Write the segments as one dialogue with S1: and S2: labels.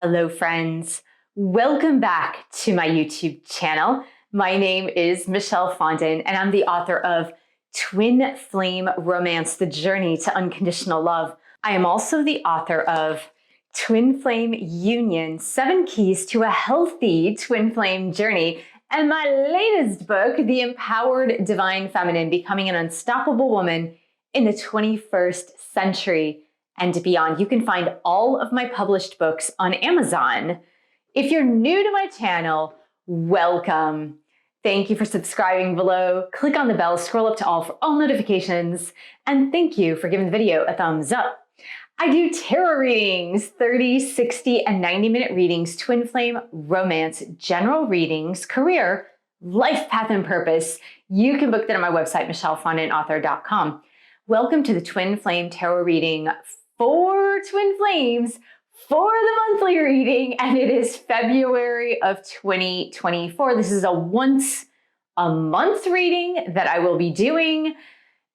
S1: Hello friends, welcome back to my YouTube channel. My name is Michelle Fondin and I'm the author of Twin Flame Romance, The Journey to Unconditional Love. I am also the author of Twin Flame Union, 7 Keys to a Healthy Twin Flame Journey, and my latest book, The Empowered Divine Feminine, Becoming an Unstoppable Woman in the 21st Century and Beyond. You can find all of my published books on Amazon. If you're new to my channel, welcome. Thank you for subscribing below. Click on the bell, scroll up to all for all notifications, and thank you for giving the video a thumbs up. I do tarot readings, 30, 60, and 90-minute readings, twin flame, romance, general readings, career, life path and purpose. You can book that on my website, michellefondinauthor.com. Welcome to the Twin Flame Tarot reading for Twin Flames for the monthly reading, and it is February of 2024. This is a once a month reading that I will be doing,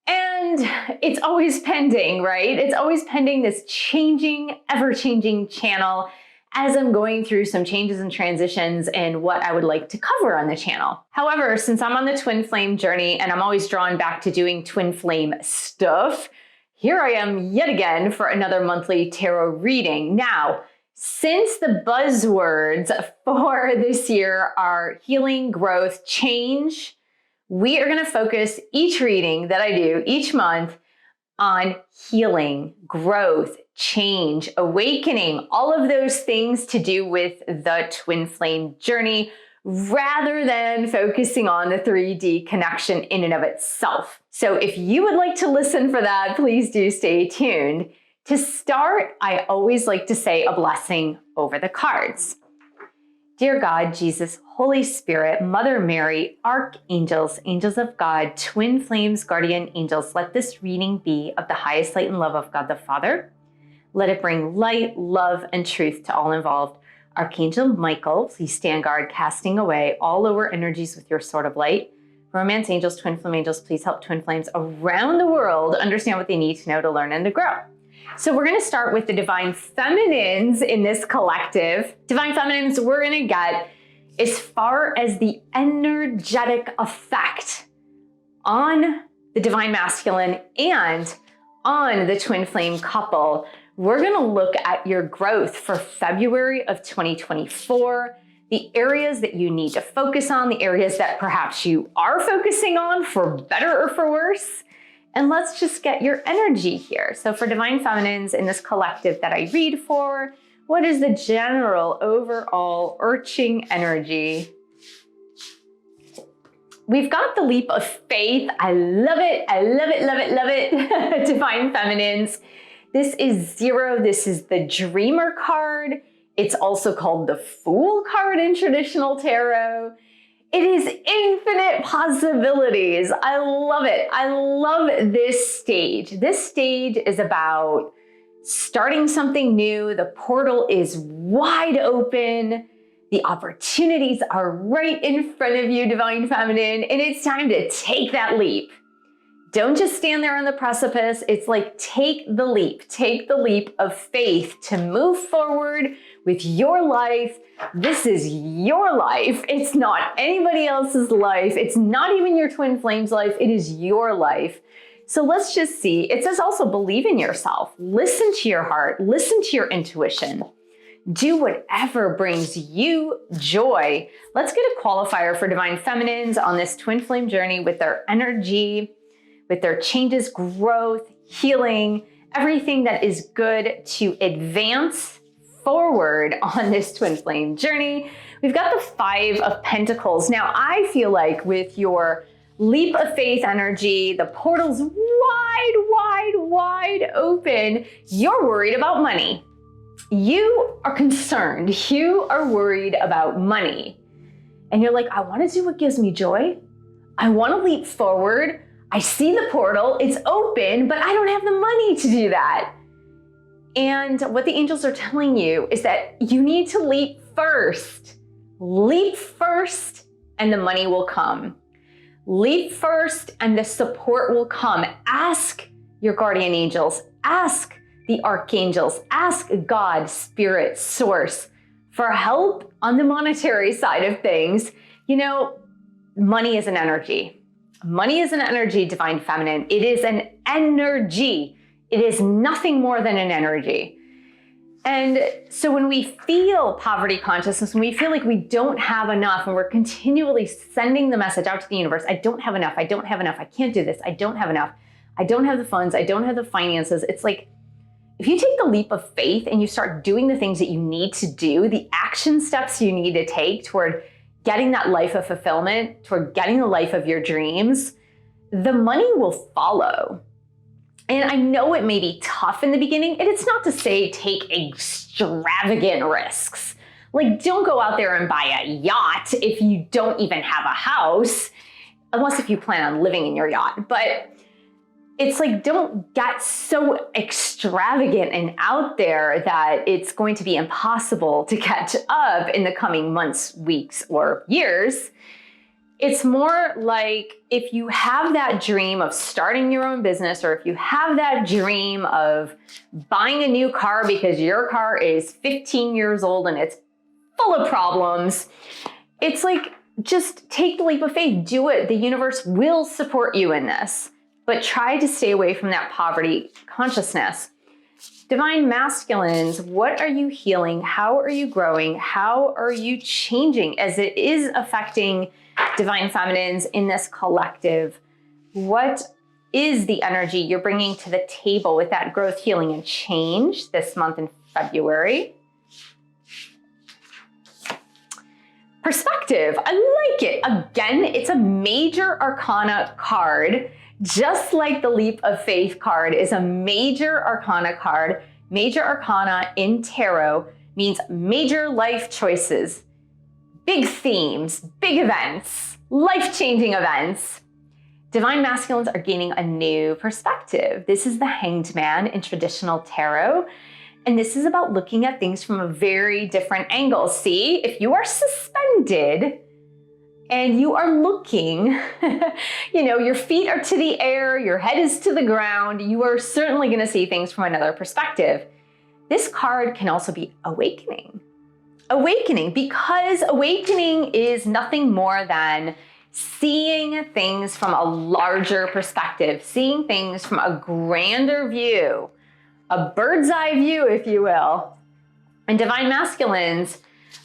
S1: and it's always pending, right? It's always pending this changing, ever-changing channel as I'm going through some changes and transitions and what I would like to cover on the channel. However, since I'm on the twin flame journey and I'm always drawn back to doing twin flame stuff, here I am yet again for another monthly tarot reading. Now, since the buzzwords for this year are healing, growth, change, we are going to focus each reading that I do each month on healing, growth, change, awakening, all of those things to do with the twin flame journey, rather than focusing on the 3D connection in and of itself. So if you would like to listen for that, please do stay tuned. To start, I always like to say a blessing over the cards. Dear God, Jesus, Holy Spirit, Mother Mary, archangels, angels of God, twin flames, guardian angels, let this reading be of the highest light and love of God the Father. Let it bring light, love, and truth to all involved. Archangel Michael, please stand guard, casting away all lower energies with your sword of light. Romance angels, twin flame angels, please help twin flames around the world understand what they need to know to learn and to grow. So we're going to start with the divine feminines in this collective. Divine feminines, we're going to get as far as the energetic effect on the divine masculine and on the twin flame couple. We're going to look at your growth for February of 2024, the areas that you need to focus on, the areas that perhaps you are focusing on for better or for worse. And let's just get your energy here. So for divine feminines in this collective that I read for, what is the general overall urging energy? We've got the leap of faith. I love it. I love it, love it, love it. Divine feminines. This is 0. This is the dreamer card. It's also called the Fool card in traditional tarot. It is infinite possibilities. I love it. I love this stage. This stage is about starting something new. The portal is wide open. The opportunities are right in front of you, divine feminine, and it's time to take that leap. Don't just stand there on the precipice. It's like take the leap of faith to move forward with your life. This is your life. It's not anybody else's life. It's not even your twin flame's life. It is your life. So let's just see. It says also believe in yourself. Listen to your heart. Listen to your intuition. Do whatever brings you joy. Let's get a qualifier for divine feminines on this twin flame journey with their energy, with their changes, growth, healing, everything that is good to advance forward on this twin flame journey. We've got the 5 of Pentacles. Now, I feel like with your leap of faith energy, the portal's wide open, you're worried about money. You are concerned. You are worried about money. And you're like, I want to do what gives me joy. I want to leap forward. I see the portal, it's open, but I don't have the money to do that. And what the angels are telling you is that you need to leap first. Leap first and the money will come. Leap first and the support will come. Ask your guardian angels, ask the archangels, ask God, Spirit, Source For help on the monetary side of things, you know, money is an energy. Money is an energy, Divine Feminine. It is an energy. It is nothing more than an energy. And so when we feel poverty consciousness, when we feel like we don't have enough and we're continually sending the message out to the universe, I don't have enough, I don't have enough, I can't do this, I don't have enough, I don't have the funds, I don't have the finances. It's like, if you take the leap of faith and you start doing the things that you need to do, the action steps you need to take toward getting that life of fulfillment, toward getting the life of your dreams, the money will follow. And I know it may be tough in the beginning, and it's not to say take extravagant risks. Like, don't go out there and buy a yacht if you don't even have a house, unless if you plan on living in your yacht. But it's like, don't get so extravagant and out there that it's going to be impossible to catch up in the coming months, weeks, or years. It's more like if you have that dream of starting your own business, or if you have that dream of buying a new car because your car is 15 years old and it's full of problems, it's like, just take the leap of faith, do it. The universe will support you in this, but try to stay away from that poverty consciousness. Divine Masculines, what are you healing? How are you growing? How are you changing as it is affecting Divine Feminines in this collective? What is the energy you're bringing to the table with that growth, healing, and change this month in February? Perspective, I like it. Again, it's a major arcana card, just like the Leap of Faith card is a major arcana card. Major arcana in tarot means major life choices, big themes, big events, life-changing events. Divine Masculines are gaining a new perspective. This is the Hanged Man in traditional tarot. And this is about looking at things from a very different angle. See, if you are suspended and you are looking, your feet are to the air, your head is to the ground, you are certainly going to see things from another perspective. This card can also be awakening. Awakening, because awakening is nothing more than seeing things from a larger perspective, seeing things from a grander view, a bird's eye view, if you will. And Divine Masculines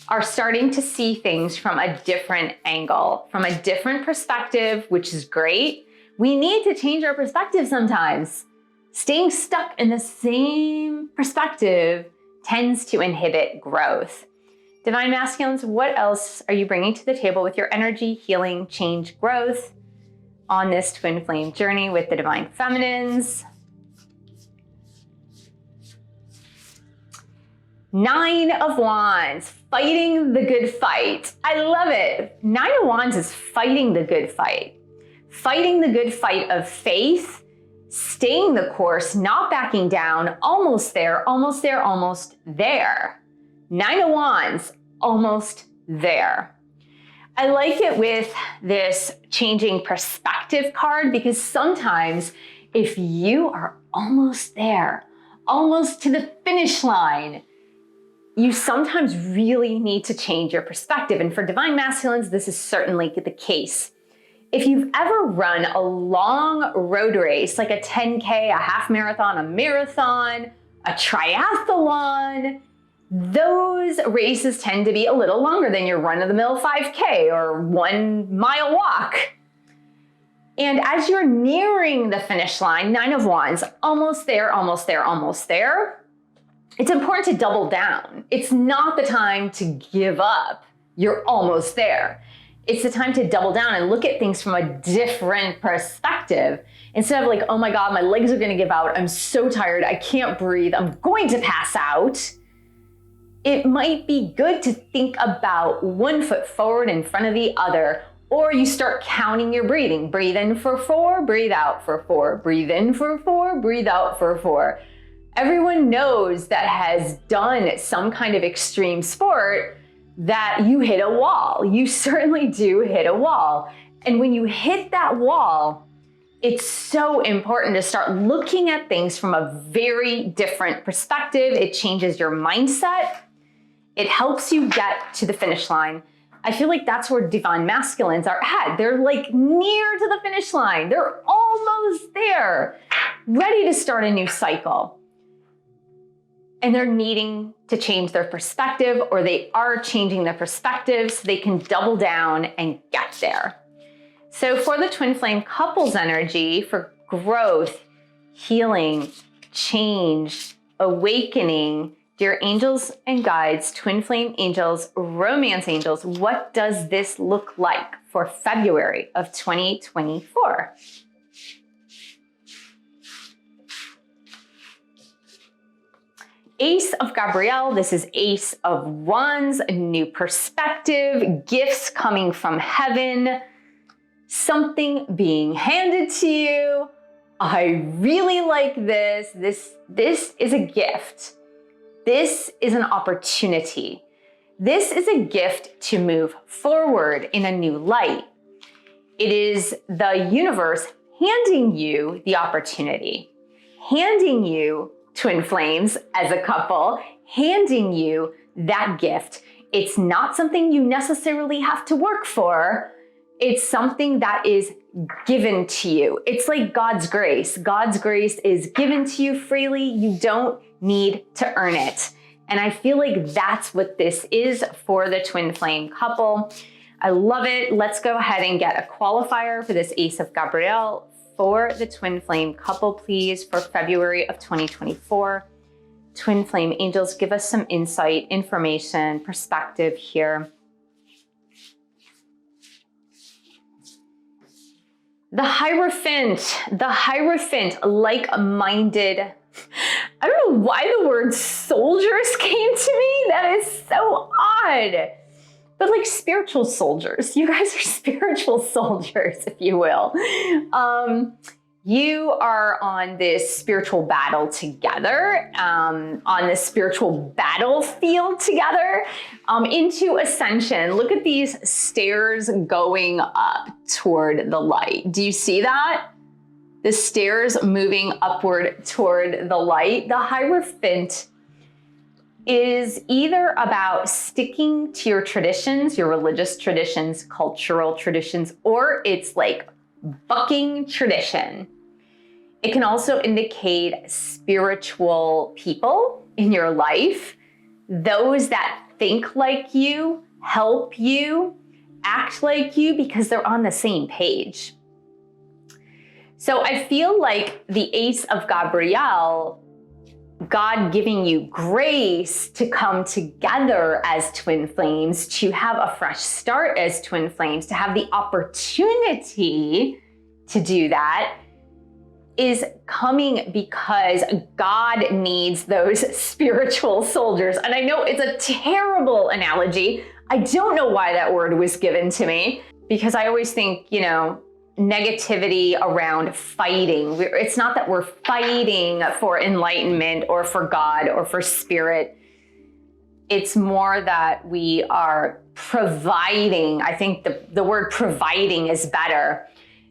S1: are starting to see things from a different angle, from a different perspective, which is great. We need to change our perspective sometimes. Staying stuck in the same perspective tends to inhibit growth. Divine Masculines, what else are you bringing to the table with your energy, healing, change, growth on this twin flame journey with the Divine Feminines? 9 of Wands, fighting the good fight. I love it. 9 of Wands is fighting the good fight. Fighting the good fight of faith, staying the course, not backing down, almost there, almost there, almost there. 9 of Wands, almost there. I like it with this changing perspective card, because sometimes if you are almost there, almost to the finish line, you sometimes really need to change your perspective. And for Divine Masculines, this is certainly the case. If you've ever run a long road race, like a 10K, a half marathon, a marathon, a triathlon, those races tend to be a little longer than your run-of-the-mill 5K or 1 mile walk. And as you're nearing the finish line, 9 of Wands, almost there, almost there, almost there, it's important to double down. It's not the time to give up. You're almost there. It's the time to double down and look at things from a different perspective. Instead of like, oh my God, my legs are gonna give out. I'm so tired, I can't breathe, I'm going to pass out. It might be good to think about 1 foot forward in front of the other, or you start counting your breathing. Breathe in for 4, breathe out for 4, breathe in for 4, breathe out for 4. Everyone knows that has done some kind of extreme sport that you hit a wall. You certainly do hit a wall. And when you hit that wall, it's so important to start looking at things from a very different perspective. It changes your mindset. It helps you get to the finish line. I feel like that's where divine masculines are at. They're like near to the finish line. They're almost there, ready to start a new cycle. And they're needing to change their perspective, or they are changing their perspective so they can double down and get there. So for the twin flame couples energy, for growth, healing, change, awakening, dear angels and guides, twin flame angels, romance angels, what does this look like for February of 2024? Ace of Gabrielle, this is Ace of Wands, a new perspective, gifts coming from heaven, something being handed to you. I really like this. This is a gift. This is an opportunity. This is a gift to move forward in a new light. It is the universe handing you the opportunity, handing you twin flames as a couple, handing you that gift. It's not something you necessarily have to work for. It's something that is given to you. It's like God's grace. God's grace is given to you freely. You don't need to earn it. And I feel like that's what this is for the twin flame couple. I love it. Let's go ahead and get a qualifier for this Ace of Gabrielle for the twin flame couple, please, for February of 2024. Twin flame angels, give us some insight, information, perspective here. The Hierophant, like-minded. I don't know why the word soldiers came to me. That is so odd. But like spiritual soldiers. You guys are spiritual soldiers, if you will. You are on this spiritual battle together, on this spiritual battlefield together, into ascension. Look at these stairs going up toward the light. Do you see that? The stairs moving upward toward the light. The Hierophant is either about sticking to your traditions, your religious traditions, cultural traditions, or it's like bucking tradition. It can also indicate spiritual people in your life, those that think like you, help you, act like you because they're on the same page. So I feel like the Ace of Gabrielle, God giving you grace to come together as twin flames, to have a fresh start as twin flames, to have the opportunity to do that, is coming because God needs those spiritual soldiers. And I know it's a terrible analogy. I don't know why that word was given to me, because I always think, you know, negativity around fighting. It's not that we're fighting for enlightenment or for God or for spirit. It's more that we are providing. I think the word providing is better,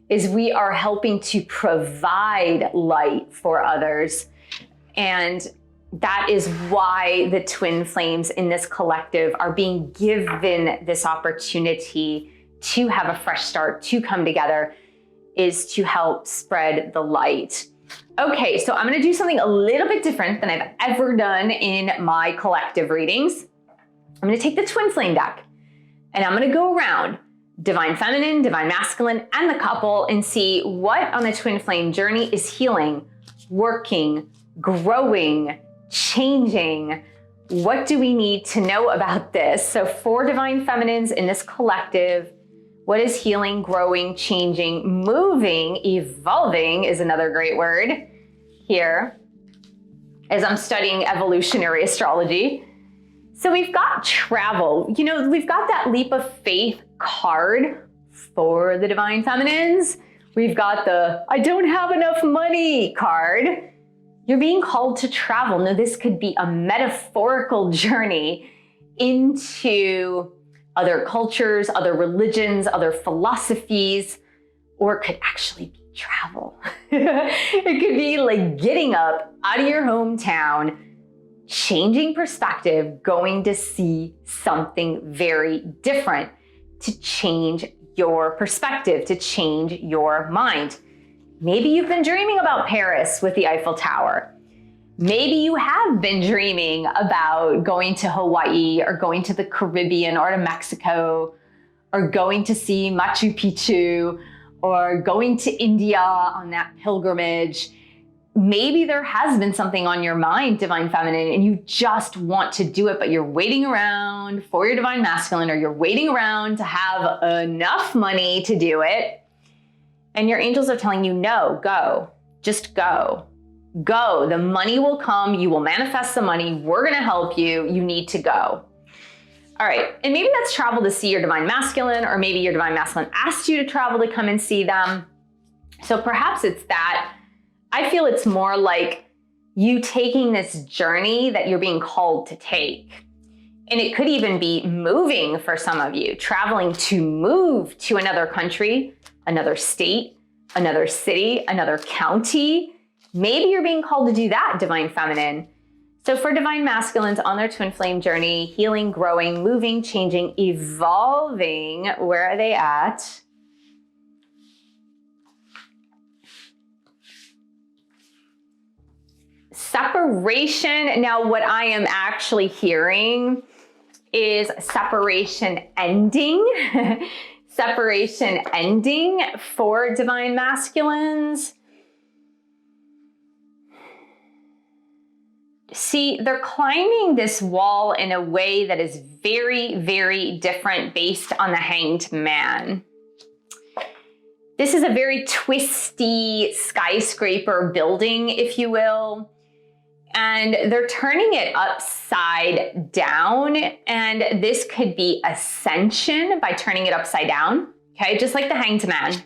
S1: is we are helping to provide light for others. And that is why the twin flames in this collective are being given this opportunity to have a fresh start, to come together, is to help spread the light. Okay, so I'm gonna do something a little bit different than I've ever done in my collective readings. I'm gonna take the twin flame deck and I'm gonna go around divine feminine, divine masculine, and the couple and see what on the twin flame journey is healing, working, growing, changing. What do we need to know about this? So for divine feminines in this collective, what is healing, growing, changing, moving, evolving is another great word here as I'm studying evolutionary astrology. So we've got travel. You know, we've got that leap of faith card for the divine feminines. We've got the I don't have enough money card. You're being called to travel. Now, this could be a metaphorical journey into other cultures, other religions, other philosophies, or it could actually be travel. It could be like getting up out of your hometown, changing perspective, going to see something very different to change your perspective, to change your mind. Maybe you've been dreaming about Paris with the Eiffel Tower. Maybe you have been dreaming about going to Hawaii or going to the Caribbean or to Mexico or going to see Machu Picchu or going to India on that pilgrimage. Maybe there has been something on your mind, Divine Feminine, and you just want to do it, but you're waiting around for your Divine Masculine, or you're waiting around to have enough money to do it. And your angels are telling you, no, go, just go. Go, the money will come, you will manifest the money, we're gonna help you, you need to go. All right, and maybe that's travel to see your Divine Masculine, or maybe your Divine Masculine asked you to travel to come and see them. So perhaps it's that. I feel it's more like you taking this journey that you're being called to take. And it could even be moving for some of you, traveling to move to another country, another state, another city, another county. Maybe you're being called to do that, Divine Feminine. So for Divine Masculines on their twin flame journey, healing, growing, moving, changing, evolving, where are they at? Separation. Now, what I am actually hearing is separation ending. Separation ending for Divine Masculines. See, they're climbing this wall in a way that is very, very different based on the Hanged Man. This is a very twisty skyscraper building, if you will, and they're turning it upside down, and this could be ascension by turning it upside down, okay? Just like the Hanged Man,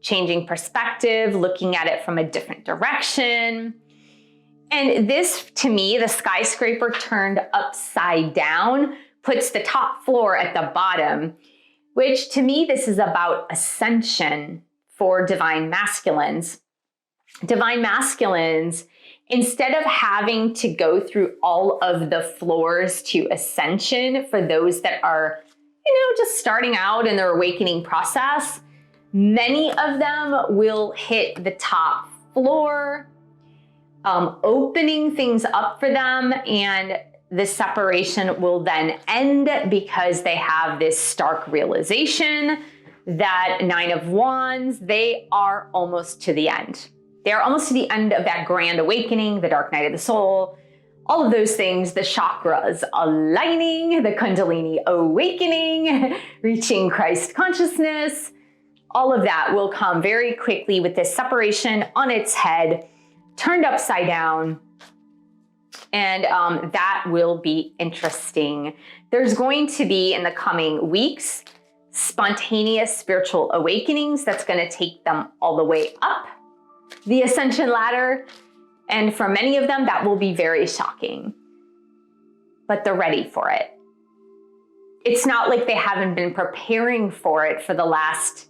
S1: changing perspective, looking at it from a different direction. And this, to me, the skyscraper turned upside down puts the top floor at the bottom, which to me, this is about ascension for Divine Masculines. Divine Masculines, instead of having to go through all of the floors to ascension for those that are, just starting out in their awakening process, many of them will hit the top floor, opening things up for them, and the separation will then end because they have this stark realization that Nine of Wands, they are almost to the end. They are almost to the end of that grand awakening, the dark night of the soul, all of those things, the chakras aligning, the Kundalini awakening, reaching Christ consciousness, all of that will come very quickly with this separation on its head, turned upside down, and that will be interesting. There's going to be, in the coming weeks, spontaneous spiritual awakenings that's going to take them all the way up the ascension ladder, and for many of them, that will be very shocking, but they're ready for it. It's not like they haven't been preparing for it for the last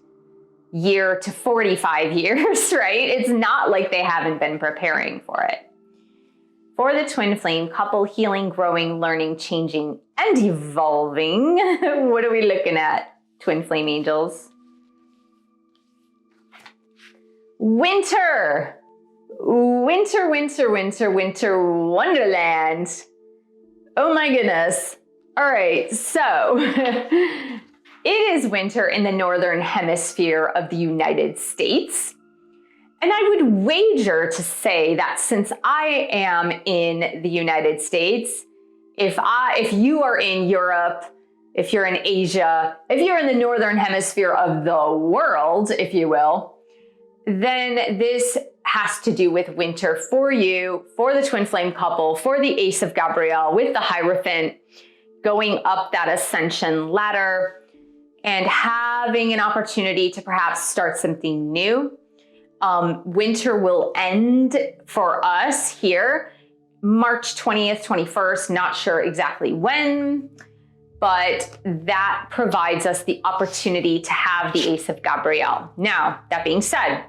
S1: year to 45 years, right? It's not like they haven't been preparing for it. For the twin flame couple, healing, growing, learning, changing, and evolving. What are we looking at, twin flame angels? Winter. Winter, winter, winter, winter wonderland. Oh my goodness. All right, so it is winter in the northern hemisphere of the United States. And I would wager to say that since I am in the United States, if you are in Europe, if you're in Asia, if you're in the northern hemisphere of the world, if you will, then this has to do with winter for you, for the twin flame couple, for the Ace of Gabriel with the Hierophant, going up that ascension ladder and having an opportunity to perhaps start something new. Winter will end for us here, March 20th, 21st, not sure exactly when, but that provides us the opportunity to have the Ace of Gabriel. Now, that being said,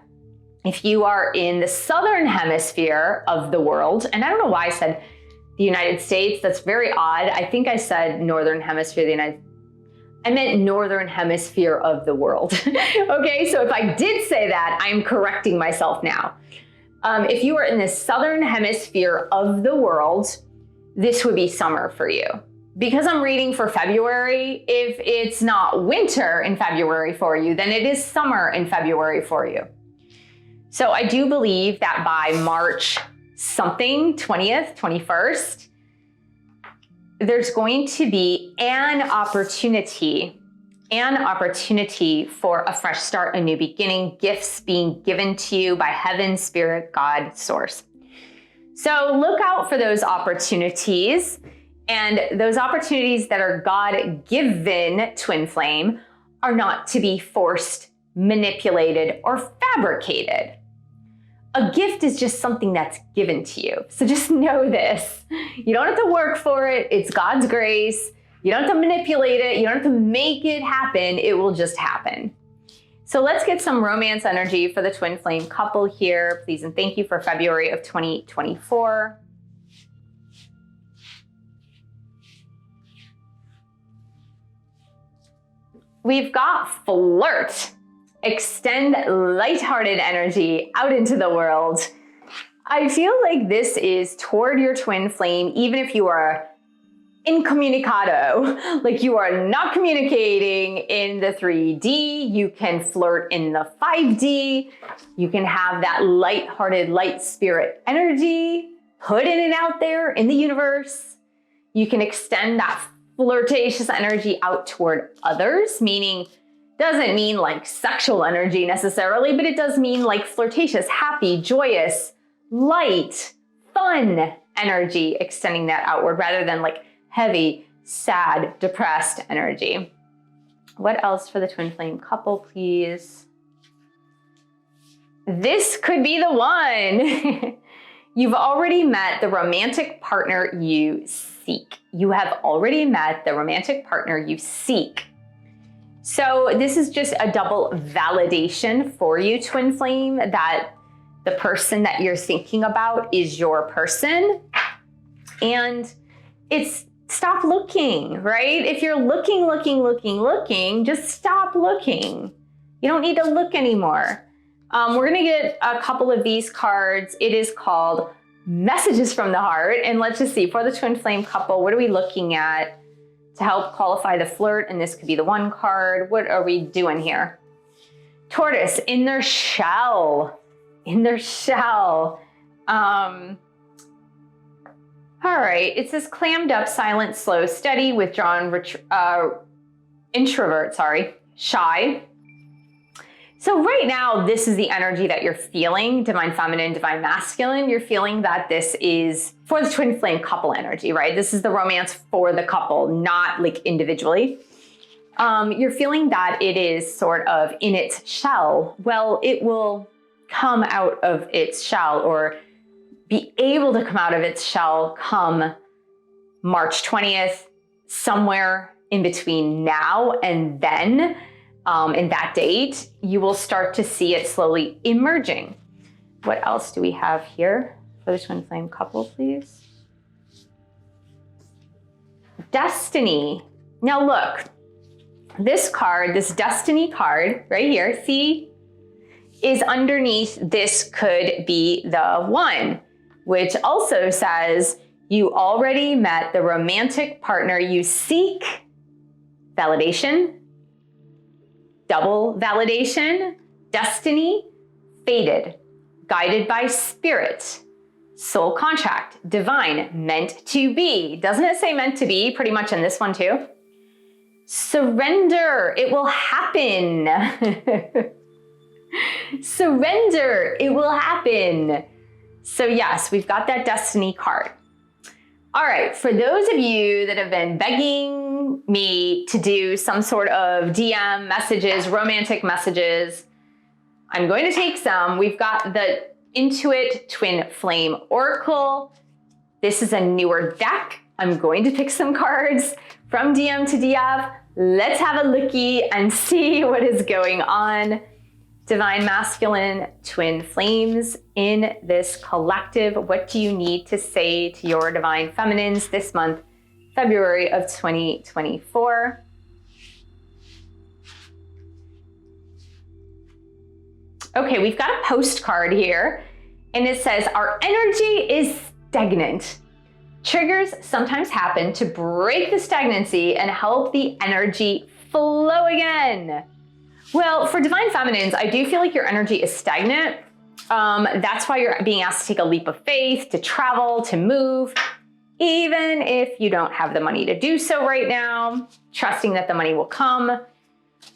S1: if you are in the southern hemisphere of the world, and I don't know why I said the United States. That's very odd. I think I said Northern Hemisphere of the United States. I meant Northern Hemisphere of the world. Okay, so if I did say that, I'm correcting myself now. If you are in the Southern Hemisphere of the world, this would be summer for you. Because I'm reading for February, if it's not winter in February for you, then it is summer in February for you. So I do believe that by March something, 20th, 21st, there's going to be an opportunity for a fresh start, a new beginning, gifts being given to you by heaven, spirit, God, source. So look out for those opportunities, and those opportunities that are God-given, twin flame, are not to be forced, manipulated, or fabricated. A gift is just something that's given to you. So just know this. You don't have to work for it. It's God's grace. You don't have to manipulate it. You don't have to make it happen. It will just happen. So let's get some romance energy for the twin flame couple here. Please and thank you for February of 2024. We've got flirt. Extend lighthearted energy out into the world. I feel like this is toward your twin flame, even if you are incommunicado, like you are not communicating in the 3D, you can flirt in the 5D, you can have that lighthearted, light spirit energy, put in and out there in the universe. You can extend that flirtatious energy out toward others, meaning doesn't mean like sexual energy necessarily, but it does mean like flirtatious, happy, joyous, light, fun energy, extending that outward rather than like heavy, sad, depressed energy. What else for the twin flame couple, please? This could be the one. You've already met the romantic partner you seek. You have already met the romantic partner you seek. So this is just a double validation for you, twin flame, that the person that you're thinking about is your person. And it's stop looking, right? If you're looking, just stop looking. You don't need to look anymore. We're gonna get a couple of these cards. It is called Messages from the Heart. And let's just see, for the twin flame couple, what are we looking at to help qualify the flirt? And this could be the one card. What are we doing here? Tortoise, in their shell. In their shell. All right, it says clammed up, silent, slow, steady, withdrawn, introvert, shy. So right now, this is the energy that you're feeling, divine feminine, divine masculine. You're feeling that this is for the twin flame couple energy, right? This is the romance for the couple, not like individually. You're feeling that it is sort of in its shell. Well, it will come out of its shell or be able to come out of its shell come March 20th, somewhere in between now and then. In that date, you will start to see it slowly emerging. What else do we have here for the twin flame couple, please? Destiny. Now look, this card, this Destiny card right here, see, is underneath this could be the one, which also says you already met the romantic partner you seek. Validation. Double validation, destiny, fated, guided by spirit, soul contract, divine, meant to be. Doesn't it say meant to be pretty much in this one too? Surrender, it will happen. Surrender, it will happen. So yes, we've got that destiny card. All right, for those of you that have been begging me to do some sort of DM messages, romantic messages, I'm going to take some. We've got the Intuit Twin Flame Oracle. This is a newer deck. I'm going to pick some cards from DM to DF. Let's have a lookie and see what is going on. Divine Masculine, Twin Flames, in this collective, what do you need to say to your Divine Feminines this month, February of 2024? Okay, we've got a postcard here, and it says, our energy is stagnant. Triggers sometimes happen to break the stagnancy and help the energy flow again. Well, for Divine Feminines, I do feel like your energy is stagnant. That's why you're being asked to take a leap of faith, to travel, to move, even if you don't have the money to do so right now, trusting that the money will come.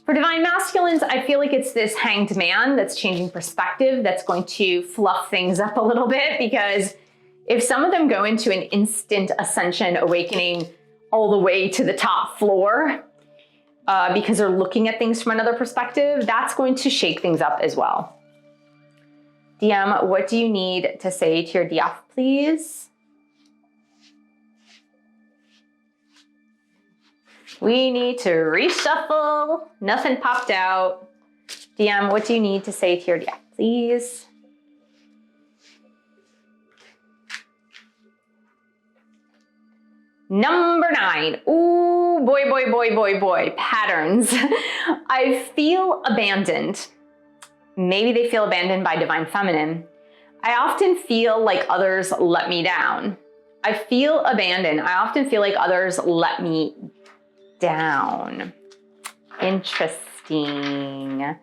S1: For Divine Masculines, I feel like it's this hanged man that's changing perspective, that's going to fluff things up a little bit, because if some of them go into an instant ascension, awakening all the way to the top floor, because they're looking at things from another perspective, that's going to shake things up as well. DM, what do you need to say to your DF, please? We need to reshuffle. Nothing popped out. DM, what do you need to say to your DF, please? Number 9. Ooh, boy, boy, boy, boy, boy. Patterns. I feel abandoned. Maybe they feel abandoned by Divine Feminine. I often feel like others let me down. I feel abandoned. I often feel like others let me down. Interesting.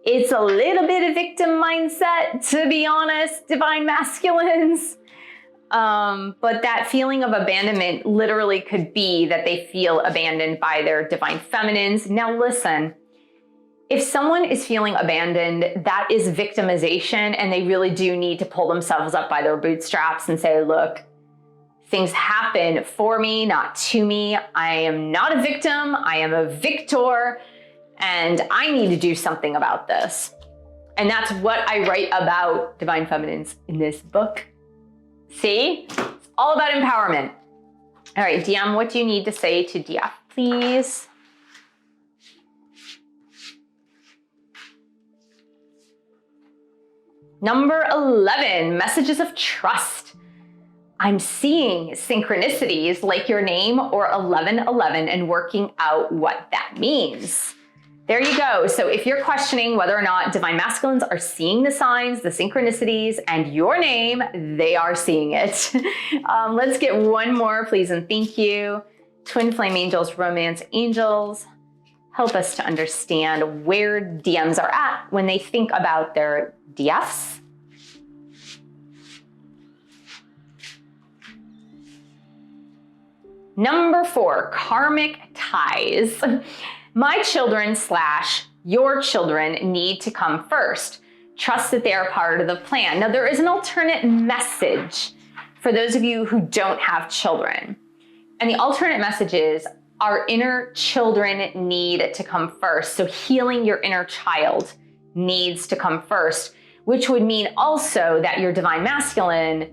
S1: It's a little bit of victim mindset, to be honest, Divine Masculines. But that feeling of abandonment literally could be that they feel abandoned by their Divine Feminines. Now listen, if someone is feeling abandoned, that is victimization, and they really do need to pull themselves up by their bootstraps and say, look, things happen for me, not to me. I am not a victim, I am a victor, and I need to do something about this. And that's what I write about, Divine Feminines, in this book. See? It's all about empowerment. All right, DM, what do you need to say to DF, please? Number 11, messages of trust. I'm seeing synchronicities like your name or 1111 and working out what that means. There you go. So if you're questioning whether or not Divine Masculines are seeing the signs, the synchronicities, and your name, they are seeing it. Let's get one more, please and thank you. Twin Flame Angels, Romance Angels, help us to understand where DMs are at when they think about their DFs. Number 4, karmic ties. My children / your children need to come first. Trust that they are part of the plan. Now, there is an alternate message for those of you who don't have children. And the alternate message is our inner children need to come first. So healing your inner child needs to come first, which would mean also that your Divine Masculine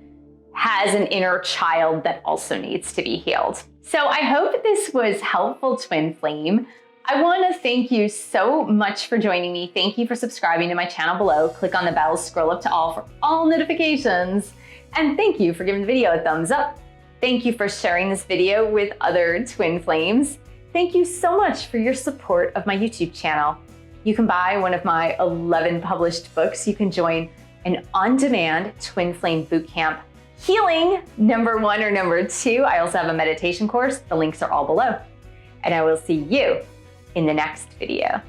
S1: has an inner child that also needs to be healed. So I hope this was helpful, Twin Flame. I want to thank you so much for joining me. Thank you for subscribing to my channel below. Click on the bell, scroll up to all for all notifications. And thank you for giving the video a thumbs up. Thank you for sharing this video with other Twin Flames. Thank you so much for your support of my YouTube channel. You can buy one of my 11 published books. You can join an on-demand Twin Flame Bootcamp Healing number 1 or number 2. I also have a meditation course. The links are all below. And I will see you in the next video.